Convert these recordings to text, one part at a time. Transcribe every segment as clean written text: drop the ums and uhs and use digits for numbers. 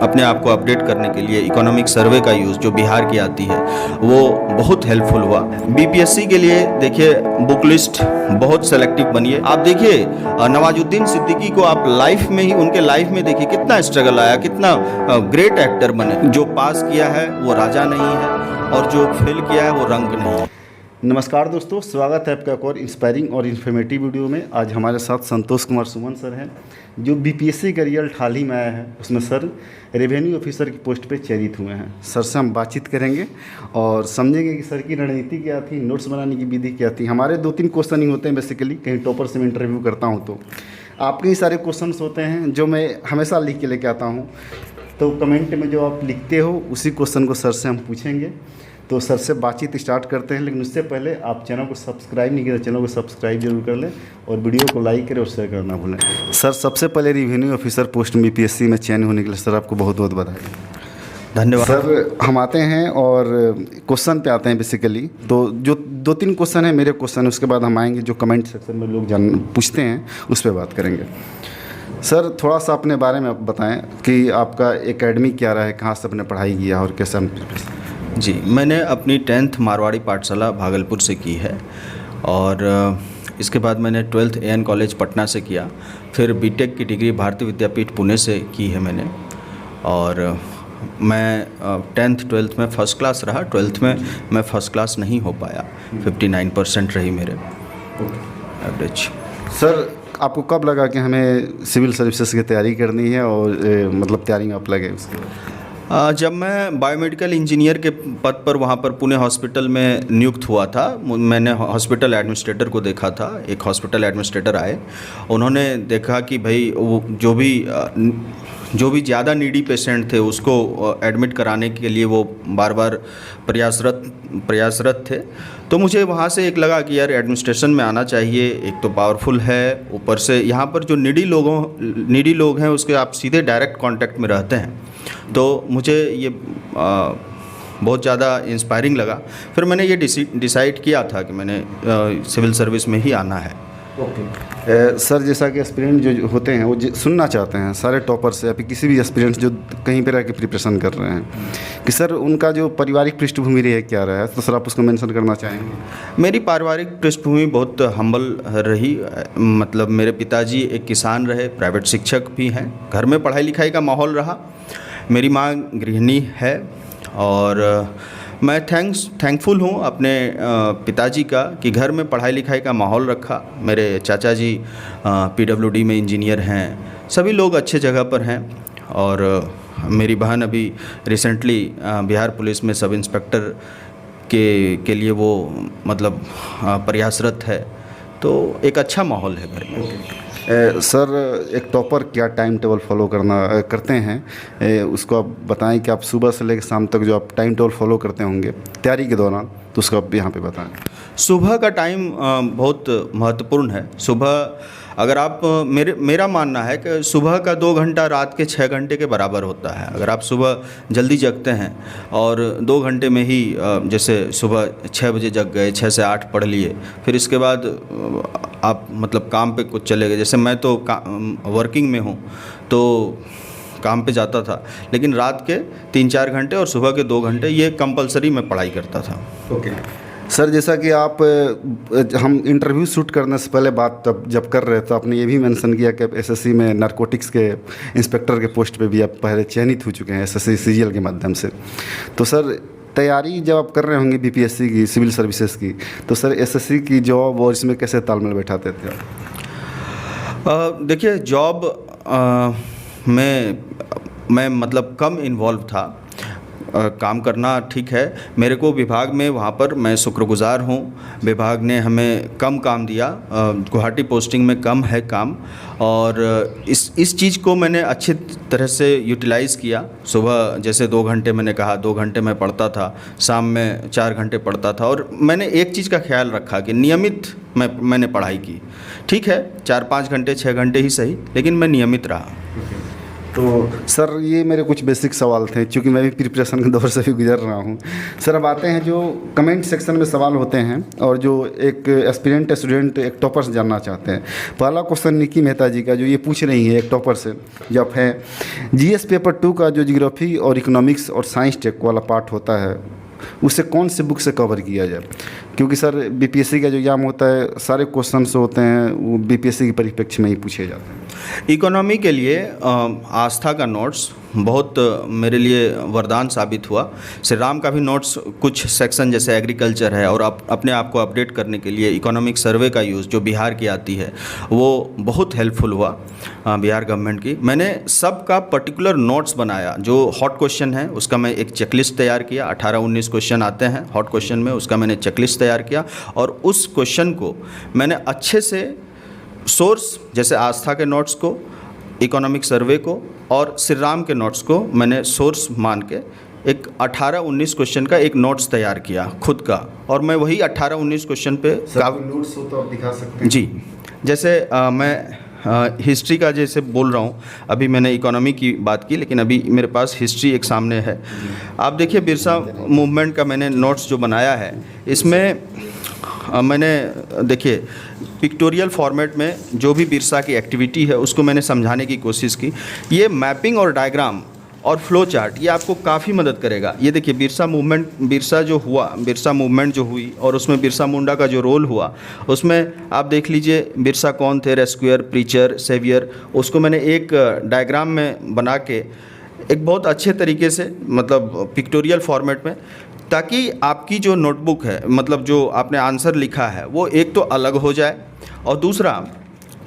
अपने आप को अपडेट करने के लिए इकोनॉमिक सर्वे का यूज़ जो बिहार की आती है वो बहुत हेल्पफुल हुआ। बीपीएससी के लिए देखिए बुक लिस्ट बहुत सेलेक्टिव बनिए। आप देखिए नवाजुद्दीन सिद्दीकी को आप लाइफ में ही उनके लाइफ में देखिए कितना स्ट्रगल आया, कितना ग्रेट एक्टर बने। जो पास किया है वो राजा नहीं है और जो फेल किया है वो रंक नहीं है। नमस्कार दोस्तों, स्वागत है आपका एक और इंस्पायरिंग और इन्फॉर्मेटिव वीडियो में। आज हमारे साथ संतोष कुमार सुमन सर हैं जो बीपीएससी का रिजल्ट हाल ही में आया है, उसमें सर रेवेन्यू ऑफिसर की पोस्ट पे चयनित हुए हैं। सर से हम बातचीत करेंगे और समझेंगे कि सर की रणनीति क्या थी, नोट्स बनाने की विधि क्या थी। हमारे 2-3 क्वेश्चन ही होते हैं बेसिकली, कहीं टॉपर से मैं इंटरव्यू करता हूँ तो आपके ही सारे क्वेश्चन होते हैं जो मैं हमेशा लिख के लेके आता हूँ। तो कमेंट में जो आप लिखते हो उसी क्वेश्चन को सर से हम पूछेंगे। तो सर से बातचीत स्टार्ट करते हैं, लेकिन उससे पहले आप चैनल को सब्सक्राइब नहीं किया तो चैनल को सब्सक्राइब जरूर कर लें और वीडियो को लाइक करें और शेयर करना भूलें। सर, सबसे पहले रेवेन्यू ऑफिसर पोस्ट में बीपीएससी में चयन होने के लिए सर आपको बहुत बहुत बधाई। धन्यवाद सर। हम आते हैं और क्वेश्चन पे आते हैं बेसिकली। तो जो 2-3 क्वेश्चन है मेरे क्वेश्चन, उसके बाद हम आएंगे जो कमेंट सेक्शन में लोग पूछते हैं उस पर बात करेंगे। सर, थोड़ा सा अपने बारे में आप बताएं कि आपका एकेडमी क्या रहा है, कहाँ से आपने पढ़ाई किया और कैसे। जी, मैंने अपनी 10th मारवाड़ी पाठशाला भागलपुर से की है और इसके बाद मैंने 12th AN कॉलेज पटना से किया। फिर बीटेक की डिग्री भारतीय विद्यापीठ पुणे से की है मैंने। और मैं 10th 12th में फ़र्स्ट क्लास रहा। 12th में मैं फ़र्स्ट क्लास नहीं हो पाया, 59% रही मेरे एवरेज। सर, आपको कब लगा कि हमें सिविल सर्विसेज की तैयारी करनी है और मतलब तैयारी में आप लगे उसके? जब मैं बायोमेडिकल इंजीनियर के पद पर वहाँ पर पुणे हॉस्पिटल में नियुक्त हुआ था, मैंने हॉस्पिटल एडमिनिस्ट्रेटर को देखा था। एक हॉस्पिटल एडमिनिस्ट्रेटर आए, उन्होंने देखा कि भाई वो जो भी ज़्यादा नीडी पेशेंट थे उसको एडमिट कराने के लिए वो बार बार प्रयासरत थे। तो मुझे वहाँ से एक लगा कि यार एडमिनिस्ट्रेशन में आना चाहिए। एक तो पावरफुल है, ऊपर से यहाँ पर जो नीडी लोग हैं उसके आप सीधे डायरेक्ट कांटेक्ट में रहते हैं। तो मुझे ये बहुत ज़्यादा इंस्पायरिंग लगा। फिर मैंने ये डिसाइड किया था कि मैंने सिविल सर्विस में ही आना है। ओके। सर, जैसा कि एस्पिरेंट जो होते हैं वो सुनना चाहते हैं सारे टॉपर से या फिर किसी भी एस्पिरेंट जो कहीं पर रह के प्रिपरेशन कर रहे हैं कि सर उनका जो पारिवारिक पृष्ठभूमि रही है क्या रहा है, तो सर आप उसको मेंशन करना चाहेंगे? मेरी पारिवारिक पृष्ठभूमि बहुत हम्बल रही। मतलब मेरे पिताजी एक किसान रहे, प्राइवेट शिक्षक भी हैं। घर में पढ़ाई लिखाई का माहौल रहा। मेरी माँ गृहिणी है और मैं थैंकफुल हूँ अपने पिताजी का कि घर में पढ़ाई लिखाई का माहौल रखा। मेरे चाचा जी PWD में इंजीनियर हैं, सभी लोग अच्छे जगह पर हैं। और मेरी बहन अभी रिसेंटली बिहार पुलिस में सब इंस्पेक्टर के लिए वो मतलब प्रयासरत है। तो एक अच्छा माहौल है घर में। सर, एक टॉपर क्या टाइम टेबल फॉलो करते हैं उसको आप बताएं कि आप सुबह से लेकर शाम तक जो आप टाइम टेबल फॉलो करते होंगे तैयारी के दौरान, तो उसको आप यहाँ पे बताएं। सुबह का टाइम बहुत महत्वपूर्ण है। सुबह अगर आप मेरा मानना है कि सुबह का 2 घंटा रात के 6 घंटे के बराबर होता है। अगर आप सुबह जल्दी जगते हैं और 2 घंटे में ही जैसे सुबह 6 बजे जग गए, 6 से 8 पढ़ लिए, फिर इसके बाद आप मतलब काम पे कुछ चले गए। जैसे मैं तो वर्किंग में हूँ तो काम पे जाता था, लेकिन रात के 3-4 घंटे और सुबह के 2 घंटे ये कंपलसरी मैं पढ़ाई करता था। ओके। सर, जैसा कि हम इंटरव्यू शूट करने से पहले बात जब कर रहे थे, आपने ये भी मेंशन किया कि एसएससी में नारकोटिक्स के इंस्पेक्टर के पोस्ट पे भी आप पहले चयनित हो चुके हैं एसएससी CGL के माध्यम से। तो सर, तैयारी जब आप कर रहे होंगे बीपीएससी की, सिविल सर्विसेज की, तो सर एसएससी की जॉब और इसमें कैसे तालमेल बैठाते थे? देखिए, जॉब मैं मतलब कम इन्वॉल्व था। काम करना ठीक है। मेरे को विभाग में वहाँ पर मैं शुक्रगुजार हूँ, विभाग ने हमें कम काम दिया। गुवाहाटी पोस्टिंग में कम है काम, और इस चीज़ को मैंने अच्छी तरह से यूटिलाइज़ किया। सुबह जैसे 2 घंटे मैंने कहा, 2 घंटे मैं पढ़ता था, शाम में 4 घंटे पढ़ता था। और मैंने एक चीज़ का ख्याल रखा कि नियमित मैंने पढ़ाई की। ठीक है, 4-5 घंटे 6 घंटे ही सही, लेकिन मैं नियमित रहा। तो सर ये मेरे कुछ बेसिक सवाल थे, क्योंकि मैं भी प्रिपरेशन के दौर से भी गुजर रहा हूँ। सर अब आते हैं जो कमेंट सेक्शन में सवाल होते हैं और जो एक एस्पिरेंट स्टूडेंट एक टॉपर से जानना चाहते हैं। पहला क्वेश्चन निकी मेहता जी का जो ये पूछ रही है एक टॉपर से, जब है जीएस पेपर 2 का जो ज्योग्राफी और इकोनॉमिक्स और साइंस टेक वाला पार्ट होता है उसे कौन से बुक से कवर किया जाए, क्योंकि सर बीपीएससी का जो एग्जाम होता है सारे क्वेश्चंस होते हैं वो बीपीएससी के परिप्रेक्ष्य में ही पूछे जाते हैं। इकोनॉमी के लिए आस्था का नोट्स बहुत मेरे लिए वरदान साबित हुआ। श्री राम का भी नोट्स कुछ सेक्शन जैसे एग्रीकल्चर है और आप अपने आप को अपडेट करने के लिए इकोनॉमिक सर्वे का यूज़ जो बिहार की आती है वो बहुत हेल्पफुल हुआ बिहार गवर्नमेंट की। मैंने सब का पर्टिकुलर नोट्स बनाया। जो हॉट क्वेश्चन है उसका मैं एक चेकलिस्ट तैयार किया। 18-19 क्वेश्चन आते हैं हॉट क्वेश्चन में, उसका मैंने चेकलिस्ट तैयार किया और उस क्वेश्चन को मैंने अच्छे से सोर्स जैसे आस्था के नोट्स को, इकोनॉमिक सर्वे को और श्री राम के नोट्स को मैंने सोर्स मान के एक 18-19 क्वेश्चन का एक नोट्स तैयार किया खुद का, और मैं वही 18-19 क्वेश्चन पे नोट्स हो तो आप दिखा सकते हैं। जी, जैसे मैं हिस्ट्री का जैसे बोल रहा हूँ, अभी मैंने इकोनॉमी की बात की लेकिन अभी मेरे पास हिस्ट्री एक सामने है। आप देखिए बिरसा मूवमेंट का मैंने नोट्स जो बनाया है इसमें मैंने देखिए पिक्टोरियल फॉर्मेट में जो भी बिरसा की एक्टिविटी है उसको मैंने समझाने की कोशिश की। ये मैपिंग और डायग्राम और फ्लो चार्ट ये आपको काफ़ी मदद करेगा। ये देखिए बिरसा मूवमेंट जो हुई और उसमें बिरसा मुंडा का जो रोल हुआ उसमें आप देख लीजिए बिरसा कौन थे, रेस्क्यूअर, प्रीचर, सेवियर, उसको मैंने एक डायग्राम में बना के एक बहुत अच्छे तरीके से मतलब पिक्टोरियल फॉर्मेट में, ताकि आपकी जो नोटबुक है मतलब जो आपने आंसर लिखा है वो एक तो अलग हो जाए और दूसरा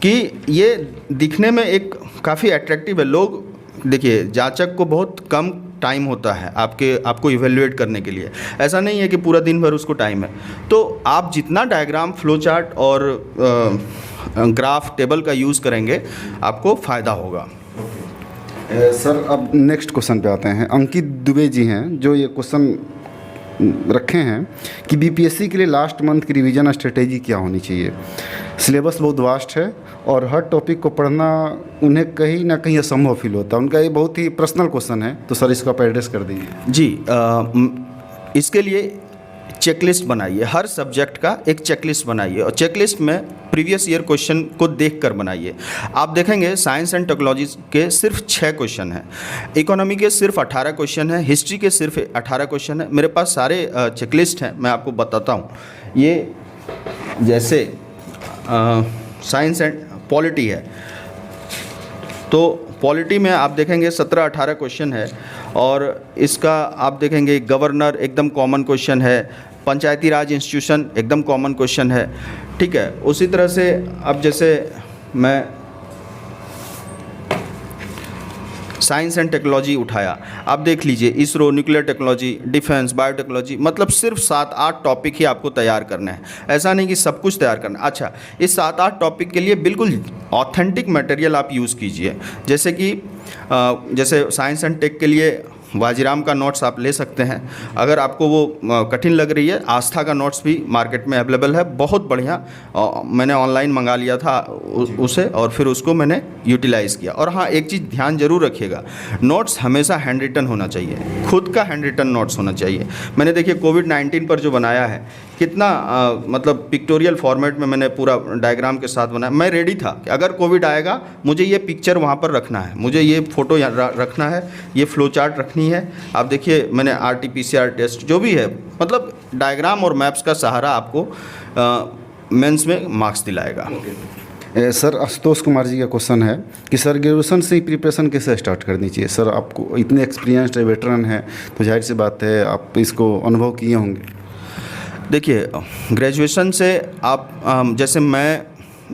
कि ये दिखने में एक काफ़ी अट्रैक्टिव है। लोग देखिए जांचक को बहुत कम टाइम होता है आपको इवेल्युएट करने के लिए, ऐसा नहीं है कि पूरा दिन भर उसको टाइम है। तो आप जितना डायग्राम, फ्लो चार्ट और ग्राफ, टेबल का यूज़ करेंगे आपको फ़ायदा होगा। सर अब नेक्स्ट क्वेश्चन पे आते हैं। अंकित दुबे जी हैं जो ये क्वेश्चन रखे हैं कि बीपीएससी के लिए लास्ट मंथ की रिवीजन स्ट्रेटेजी क्या होनी चाहिए। सिलेबस बहुत वास्ट है और हर टॉपिक को पढ़ना उन्हें कहीं ना कहीं असंभव फील होता है। उनका ये बहुत ही पर्सनल क्वेश्चन है, तो सर इसको आप एड्रेस कर दीजिए। जी, इसके लिए चेकलिस्ट बनाइए। हर सब्जेक्ट का एक चेकलिस्ट बनाइए और चेकलिस्ट में प्रीवियस ईयर क्वेश्चन को देखकर बनाइए। आप देखेंगे साइंस एंड टेक्नोलॉजी के सिर्फ 6 क्वेश्चन हैं, इकोनॉमी के सिर्फ 18 क्वेश्चन हैं, हिस्ट्री के सिर्फ 18 क्वेश्चन हैं। मेरे पास सारे चेकलिस्ट हैं, मैं आपको बताता हूँ। ये जैसे साइंस एंड पॉलिटी है तो पॉलिटी में आप देखेंगे 17-18 क्वेश्चन है और इसका आप देखेंगे गवर्नर एकदम कॉमन क्वेश्चन है, पंचायती राज इंस्टीट्यूशन एकदम कॉमन क्वेश्चन है, ठीक है। उसी तरह से अब जैसे मैं साइंस एंड टेक्नोलॉजी उठाया, आप देख लीजिए ISRO, nuclear technology, defence, biotechnology, मतलब सिर्फ 7-8 टॉपिक ही आपको तैयार करने हैं, ऐसा नहीं कि सब कुछ तैयार करना। अच्छा, इस 7-8 टॉपिक के लिए बिल्कुल ऑथेंटिक मटेरियल आप यूज़ कीजिए। जैसे कि जैसे साइंस एंड टेक के लिए वाजीराम का नोट्स आप ले सकते हैं। अगर आपको वो कठिन लग रही है, आस्था का नोट्स भी मार्केट में अवेलेबल है, बहुत बढ़िया। मैंने ऑनलाइन मंगा लिया था उसे और फिर उसको मैंने यूटिलाइज़ किया। और हाँ, एक चीज़ ध्यान जरूर रखिएगा, नोट्स हमेशा हैंड रिटन होना चाहिए, खुद का हैंड रिटन नोट्स होना चाहिए। मैंने देखिए कोविड-19 पर जो बनाया है कितना मतलब पिक्टोरियल फॉर्मेट में मैंने पूरा डायग्राम के साथ बनाया। मैं रेडी था कि अगर कोविड आएगा मुझे ये पिक्चर वहाँ पर रखना है, मुझे ये फ़ोटो रखना है, ये फ्लो चार्ट रखनी है। आप देखिए मैंने RT-PCR टेस्ट जो भी है, मतलब डायग्राम और मैप्स का सहारा आपको मेंस में मार्क्स दिलाएगा। सर आशुतोष कुमार जी का क्वेश्चन है कि सर ग्रेजुएशन से ही प्रिपरेशन कैसे स्टार्ट करनी चाहिए। सर आपको इतने एक्सपीरियंस्ड वेटरन है तो जाहिर सी बात है आप इसको अनुभव किए होंगे। देखिए ग्रेजुएशन से आप जैसे मैं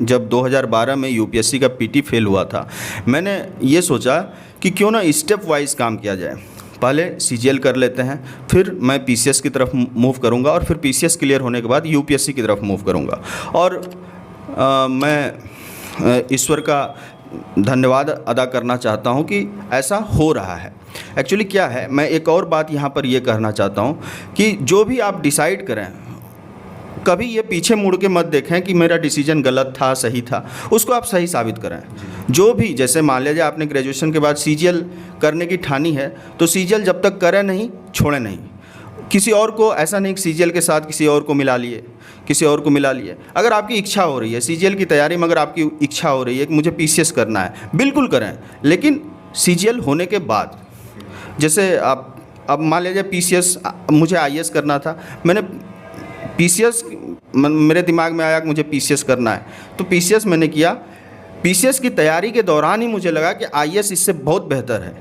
जब 2012 में यूपीएससी का पीटी फेल हुआ था, मैंने ये सोचा कि क्यों ना स्टेप वाइज काम किया जाए। पहले सीजीएल कर लेते हैं, फिर मैं पीसीएस की तरफ मूव करूंगा और फिर पीसीएस क्लियर होने के बाद यूपीएससी की तरफ मूव करूंगा। और मैं ईश्वर का धन्यवाद अदा करना चाहता हूं कि ऐसा हो रहा है। एक्चुअली क्या है, मैं एक और बात यहाँ पर ये कहना चाहता हूँ कि जो भी आप डिसाइड करें कभी ये पीछे मुड़ के मत देखें कि मेरा डिसीजन गलत था सही था, उसको आप सही साबित करें। जो भी, जैसे मान लीजिए आपने ग्रेजुएशन के बाद सीजीएल करने की ठानी है, तो सीजीएल जब तक करें नहीं, छोड़ें नहीं। किसी और को, ऐसा नहीं कि सीजीएल के साथ किसी और को मिला लिए, किसी और को मिला लिए। अगर आपकी इच्छा हो रही है सीजीएल की तैयारी में, अगर आपकी इच्छा हो रही है कि मुझे पीसीएस करना है, बिल्कुल करें, लेकिन सीजीएल होने के बाद। जैसे आप अब मान लीजिए पीसीएस, मुझे आईएएस करना था, मैंने पीसीएस, मेरे दिमाग में आया कि मुझे पीसीएस करना है, तो पीसीएस मैंने किया। पीसीएस की तैयारी के दौरान ही मुझे लगा कि आईएएस इससे बहुत बेहतर है,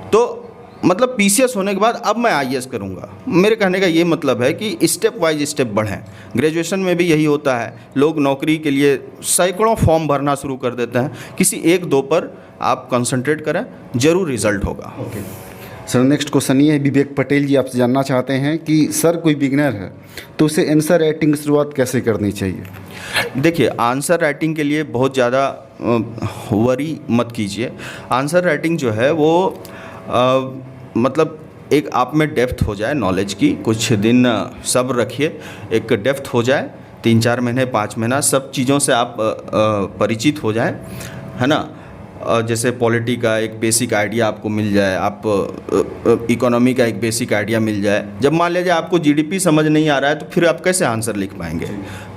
तो मतलब पीसीएस होने के बाद अब मैं आईएएस करूंगा। मेरे कहने का ये मतलब है कि स्टेप वाइज स्टेप बढ़ें। ग्रेजुएशन में भी यही होता है, लोग नौकरी के लिए सैकड़ों फॉर्म भरना शुरू कर देते हैं, किसी एक दो पर आप कंसंट्रेट करें, ज़रूर रिजल्ट होगा। ओके सर, नेक्स्ट क्वेश्चन ये है, विवेक पटेल जी आपसे जानना चाहते हैं कि सर कोई बिगनर है तो उसे आंसर राइटिंग की शुरुआत कैसे करनी चाहिए? देखिए, आंसर राइटिंग के लिए बहुत ज़्यादा वरी मत कीजिए। आंसर राइटिंग जो है वो मतलब एक आप में डेप्थ हो जाए नॉलेज की, कुछ दिन सब्र रखिए, एक डेप्थ हो जाए, 3-4 महीने 5 महीना सब चीज़ों से आप परिचित हो जाएं, है ना। जैसे पॉलिटी का एक बेसिक आइडिया आपको मिल जाए, आप इकोनॉमी का एक बेसिक आइडिया मिल जाए। जब मान लीजिए आपको जीडीपी समझ नहीं आ रहा है, तो फिर आप कैसे आंसर लिख पाएंगे?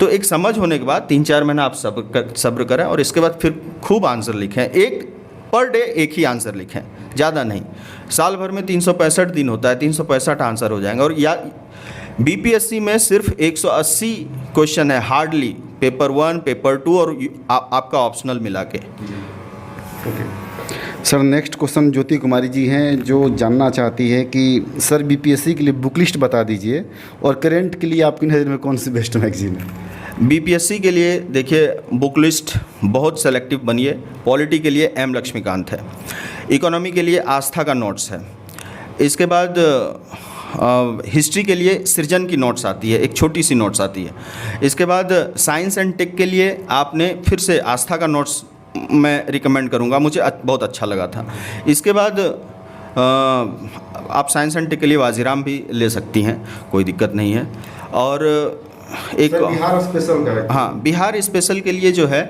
तो एक समझ होने के बाद 3-4 महीना आप सब्र करें, और इसके बाद फिर खूब आंसर लिखें। एक पर डे एक ही आंसर लिखें, ज़्यादा नहीं। साल भर में 365 दिन होता है, 365 आंसर हो जाएंगे। और या बीपीएससी में सिर्फ 180 क्वेश्चन है हार्डली, पेपर 1, पेपर 2 और आपका ऑप्शनल मिला के। सर नेक्स्ट क्वेश्चन ज्योति कुमारी जी हैं, जो जानना चाहती है कि सर बीपीएससी के लिए बुक लिस्ट बता दीजिए, और करंट के लिए आपकी नज़र में कौन सी बेस्ट मैगजीन है? बीपीएससी के लिए देखिए, बुक लिस्ट बहुत सेलेक्टिव बनिए। पॉलिटी के लिए एम लक्ष्मीकांत है, इकोनॉमी के लिए आस्था का नोट्स है, इसके बाद हिस्ट्री के लिए सृजन की नोट्स आती है, एक छोटी सी नोट्स आती है। इसके बाद साइंस एंड टेक के लिए आपने फिर से आस्था का नोट्स मैं रिकमेंड करूँगा, मुझे बहुत अच्छा लगा था। इसके बाद आप साइंस एंड टेक के लिए वाजीराम भी ले सकती हैं, कोई दिक्कत नहीं है। और एक बिहार स्पेशल का, हाँ, बिहार स्पेशल के लिए जो है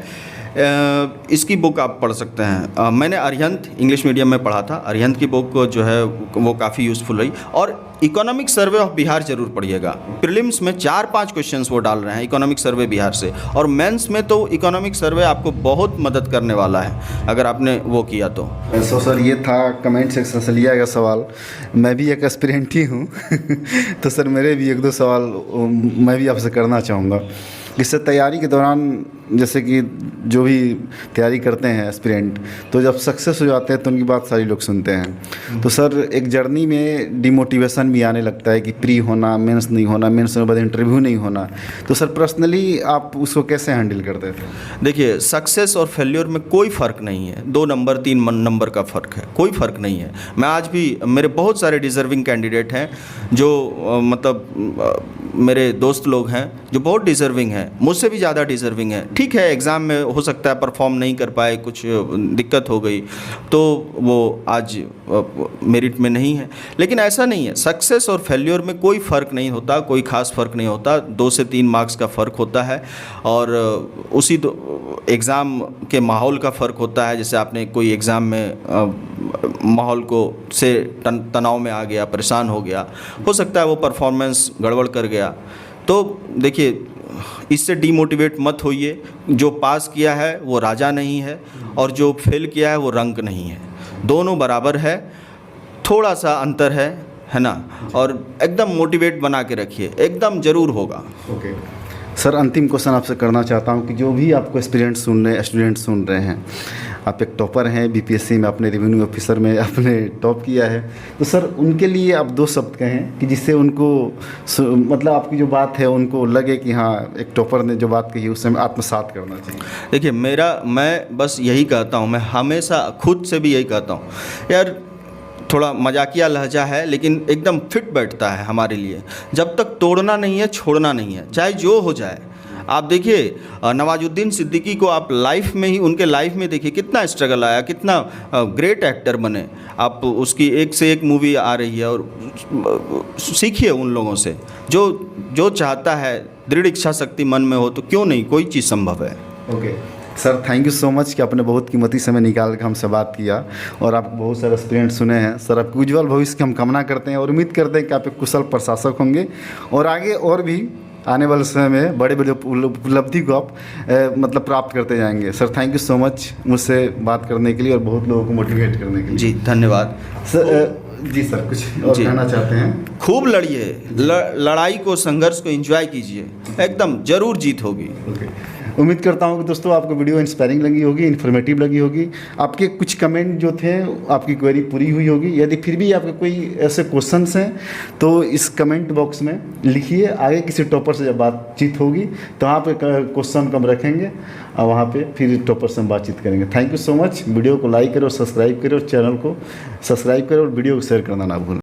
इसकी बुक आप पढ़ सकते हैं। मैंने अरिहंत इंग्लिश मीडियम में पढ़ा था, अरिहंत की बुक जो है वो काफ़ी यूज़फुल रही। और इकोनॉमिक सर्वे ऑफ बिहार ज़रूर पढ़िएगा। प्रीलिम्स में 4-5 क्वेश्चंस वो डाल रहे हैं इकोनॉमिक सर्वे बिहार से, और मेंस में तो इकोनॉमिक सर्वे आपको बहुत मदद करने वाला है अगर आपने वो किया तो। सर ये था कमेंट सेक्शन से लिया गया सवाल। मैं भी एक एस्पिरेंट ही हूँ तो सर मेरे भी 1-2 सवाल मैं भी आपसे करना चाहूँगा। इससे तैयारी के दौरान, जैसे कि जो भी तैयारी करते हैं एस्पिरेंट, तो जब सक्सेस हो जाते हैं तो उनकी बात सारी लोग सुनते हैं। तो सर एक जर्नी में डिमोटिवेशन भी आने लगता है कि प्री होना, मेंस नहीं होना, मेंस होने के बाद इंटरव्यू नहीं होना। तो सर पर्सनली आप उसको कैसे हैंडल करते थे? देखिए, सक्सेस और फेल्योर में कोई फ़र्क नहीं है, 2 नंबर 3 नंबर का फ़र्क है, कोई फ़र्क नहीं है। मैं आज भी, मेरे बहुत सारे डिज़र्विंग कैंडिडेट हैं जो मतलब मेरे दोस्त लोग हैं जो बहुत डिज़र्विंग हैं, मुझसे भी ज़्यादा डिज़र्विंग है। ठीक है, एग्ज़ाम में हो सकता है परफॉर्म नहीं कर पाए, कुछ दिक्कत हो गई, तो वो आज मेरिट में नहीं है। लेकिन ऐसा नहीं है, सक्सेस और फेल्योर में कोई फ़र्क नहीं होता, कोई ख़ास फ़र्क नहीं होता। 2 से 3 मार्क्स का फ़र्क होता है, और उसी एग्ज़ाम के माहौल का फ़र्क होता है। जैसे आपने कोई एग्ज़ाम में माहौल को से तनाव में आ गया, परेशान हो गया, हो सकता है वो परफॉर्मेंस गड़बड़ कर गया, तो देखिए इससे डीमोटिवेट मत होइए। जो पास किया है वो राजा नहीं है, और जो फेल किया है वो रंक नहीं है, दोनों बराबर है, थोड़ा सा अंतर है ना। और एकदम मोटिवेट बना के रखिए, एकदम ज़रूर होगा। ओके सर, अंतिम क्वेश्चन आपसे करना चाहता हूँ कि जो भी आपको स्टूडेंट सुन रहे हैं, आप एक टॉपर हैं बीपीएससी में, अपने रेवेन्यू ऑफिसर में आपने टॉप किया है, तो सर उनके लिए आप 2 शब्द कहें कि जिससे उनको मतलब आपकी जो बात है उनको लगे कि हाँ, एक टॉपर ने जो बात कही उससे आत्मसात करना चाहिए। देखिए, मैं बस यही कहता हूँ, मैं हमेशा खुद से भी यही कहता हूँ यार, थोड़ा मजाकिया लहजा है लेकिन एकदम फिट बैठता है हमारे लिए। जब तक तोड़ना नहीं है, छोड़ना नहीं है, चाहे जो हो जाए। आप देखिए नवाजुद्दीन सिद्दीकी को आप लाइफ में ही, उनके लाइफ में देखिए कितना स्ट्रगल आया, कितना ग्रेट एक्टर बने। आप उसकी एक से एक मूवी आ रही है, और सीखिए उन लोगों से। जो चाहता है दृढ़ इच्छा शक्ति मन में हो तो क्यों नहीं, कोई चीज़ संभव है। Okay sir, thank you so much कि आपने बहुत कीमती समय निकाल कर हमसे बात किया और आप बहुत सारे एस्पिरेंट सुने हैं। सर आपके उज्जवल भविष्य की हम कामना करते हैं और उम्मीद करते हैं कि आप एक कुशल प्रशासक होंगे और आगे और भी आने वाले समय में बड़े बड़े उपलब्धि को आप मतलब प्राप्त करते जाएंगे। Sir thank you so much मुझसे बात करने के लिए और बहुत लोगों को मोटिवेट करने के लिए। जी धन्यवाद सर। जी सर, कुछ और कहना चाहते हैं? खूब लड़िए, लड़ाई को, संघर्ष को एंजॉय कीजिए, एकदम जरूर जीत होगी। ओके, उम्मीद करता हूँ कि दोस्तों आपको वीडियो इंस्पायरिंग लगी होगी, इन्फॉर्मेटिव लगी होगी। आपके कुछ कमेंट जो थे आपकी क्वेरी पूरी हुई होगी। यदि फिर भी आपके कोई ऐसे क्वेश्चंस हैं तो इस कमेंट बॉक्स में लिखिए। आगे किसी टॉपर से जब बातचीत होगी तो वहाँ पे क्वेश्चन को हम रखेंगे और वहाँ पे फिर टॉपर से हम बातचीत करेंगे। Thank you so much. Video को लाइक करो, सब्सक्राइब करो, चैनल को सब्सक्राइब करो और वीडियो को शेयर करना ना भूलें।